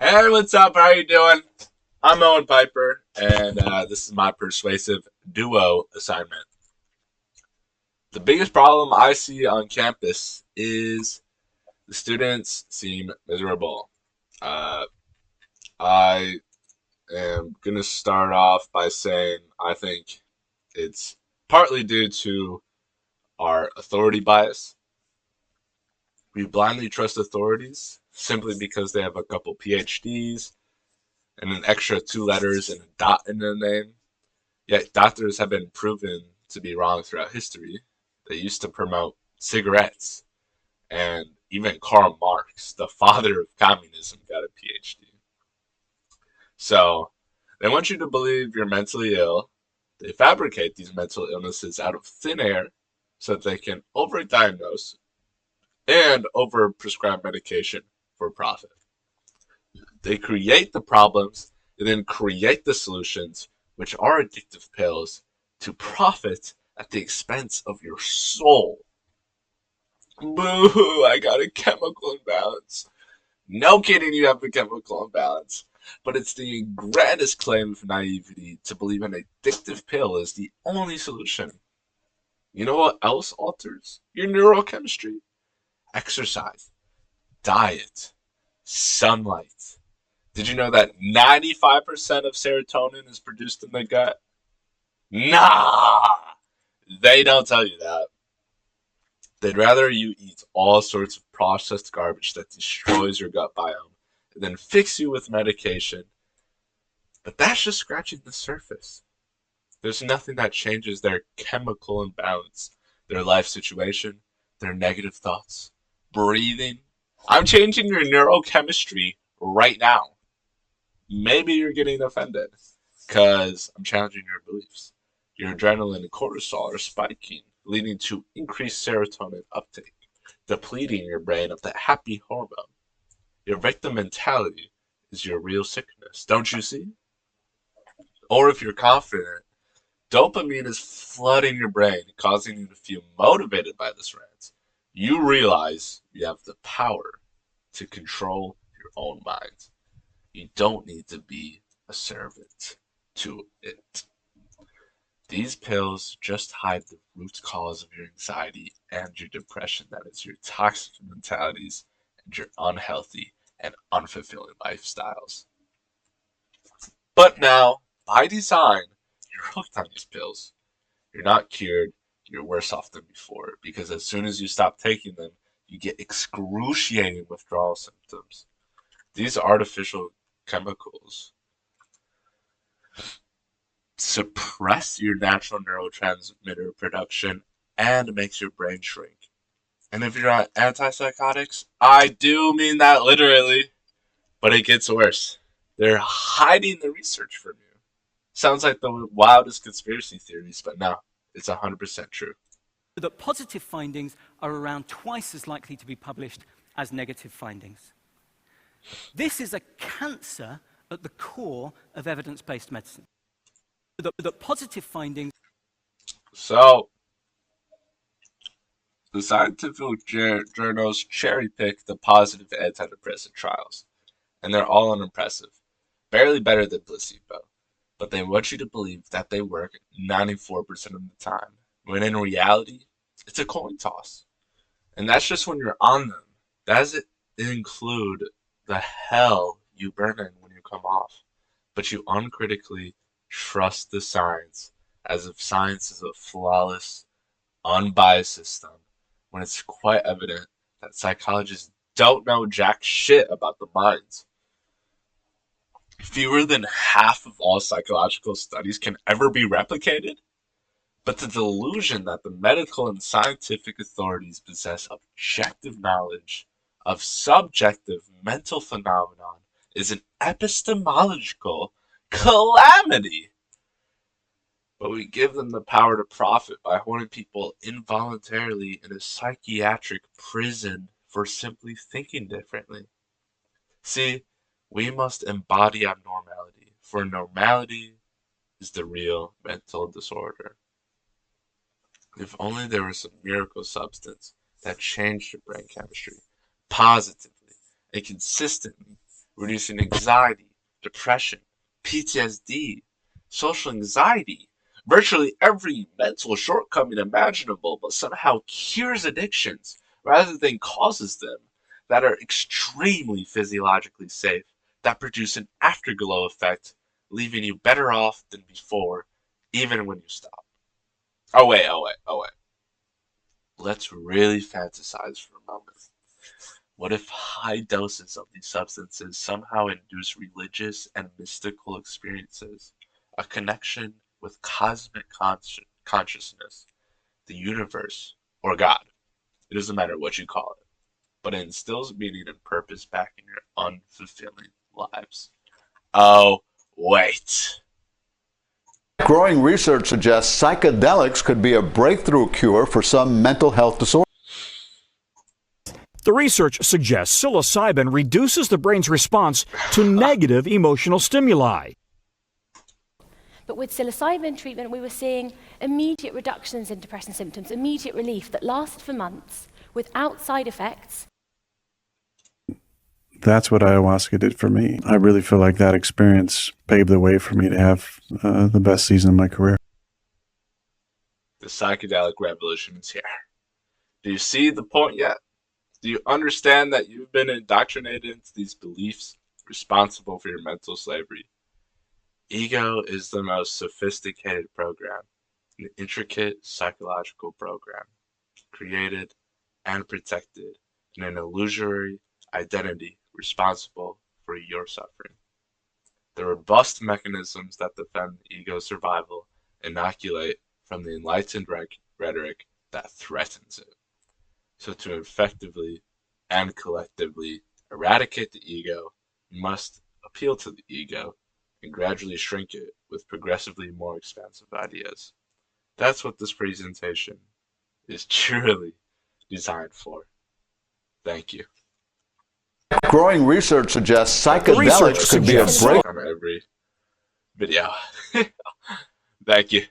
Hey, what's up? How you doing? I'm Owen Piper, and this is my persuasive duo assignment. The biggest problem I see on campus is the students seem miserable. Uh, I am going to start off by saying I think it's partly due to our authority bias. We blindly trust authorities simply because they have a couple PhDs and an extra two letters and a dot in their name. Yet doctors have been proven to be wrong throughout history. They used to promote cigarettes, and even Karl Marx, the father of communism, got a PhD. So they want you to believe you're mentally ill. They fabricate these mental illnesses out of thin air so that they can overdiagnose and overprescribe medication for profit. They create the problems and then create the solutions, which are addictive pills, to profit at the expense of your soul. Boo! I got a chemical imbalance. No kidding, you have a chemical imbalance. But it's the grandest claim of naivety to believe an addictive pill is the only solution. You know what else alters your neurochemistry? Exercise, diet, sunlight. Did you know that 95% of serotonin is produced in the gut? Nah! They don't tell you that. They'd rather you eat all sorts of processed garbage that destroys your gut biome than fix you with medication. But that's just scratching the surface. There's nothing that changes their chemical imbalance, their life situation, their negative thoughts, breathing. I'm changing your neurochemistry right now. Maybe you're getting offended because I'm challenging your beliefs. Your adrenaline and cortisol are spiking, leading to increased serotonin uptake, depleting your brain of that happy hormone. Your victim mentality is your real sickness, don't you see? Or if you're confident, dopamine is flooding your brain, causing you to feel motivated by this rant. You realize you have the power to control your own mind. You don't need to be a servant to it. These pills just hide the root cause of your anxiety and your depression, that is, your toxic mentalities and your unhealthy and unfulfilling lifestyles. But now, by design, you're hooked on these pills. You're not cured, you're worse off than before because as soon as you stop taking them, you get excruciating withdrawal symptoms. These artificial chemicals suppress your natural neurotransmitter production and makes your brain shrink. And if you're on antipsychotics, I do mean that literally, but it gets worse. They're hiding the research from you. Sounds like the wildest conspiracy theories, but no, it's 100% true. That positive findings are around twice as likely to be published as negative findings. This is a cancer at the core of evidence-based medicine. That positive findings. So, the scientific journals cherry pick the positive antidepressant trials, and they're all unimpressive, barely better than placebo. But they want you to believe that they work 94% of the time, when in reality, it's a coin toss. And that's just when you're on them. Doesn't include the hell you burn in when you come off. But you uncritically trust the science as if science is a flawless, unbiased system when it's quite evident that psychologists don't know jack shit about the mind. Fewer than half of all psychological studies can ever be replicated, but the delusion that the medical and scientific authorities possess objective knowledge of subjective mental phenomenon is an epistemological calamity. But we give them the power to profit by holding people involuntarily in a psychiatric prison for simply thinking differently. See, we must embody abnormality, for normality is the real mental disorder. If only there was some miracle substance that changed your brain chemistry positively and consistently, reducing anxiety, depression, PTSD, social anxiety, virtually every mental shortcoming imaginable, but somehow cures addictions rather than causes them, that are extremely physiologically safe, that produce an afterglow effect, leaving you better off than before, even when you stop. Oh wait. Let's really fantasize for a moment. What if high doses of these substances somehow induce religious and mystical experiences, a connection with cosmic consciousness, the universe, or God? It doesn't matter what you call it, but it instills meaning and purpose back in your unfulfilling lives. Oh, wait. Growing research suggests psychedelics could be a breakthrough cure for some mental health disorders. The research suggests psilocybin reduces the brain's response to negative emotional stimuli. But with psilocybin treatment, we were seeing immediate reductions in depression symptoms, immediate relief that lasted for months without side effects. That's what ayahuasca did for me. I really feel like that experience paved the way for me to have the best season of my career. The psychedelic revolution is here. Do you see the point yet? Do you understand that you've been indoctrinated into these beliefs responsible for your mental slavery? Ego is the most sophisticated program, an intricate psychological program, created and protected in an illusory identity responsible for your suffering. The robust mechanisms that defend ego's survival inoculate from the enlightened rhetoric that threatens it. So to effectively and collectively eradicate the ego, you must appeal to the ego and gradually shrink it with progressively more expansive ideas. That's what this presentation is truly designed for. Thank you. Growing research suggests psychedelics could be a suggests break. On every video. Thank you.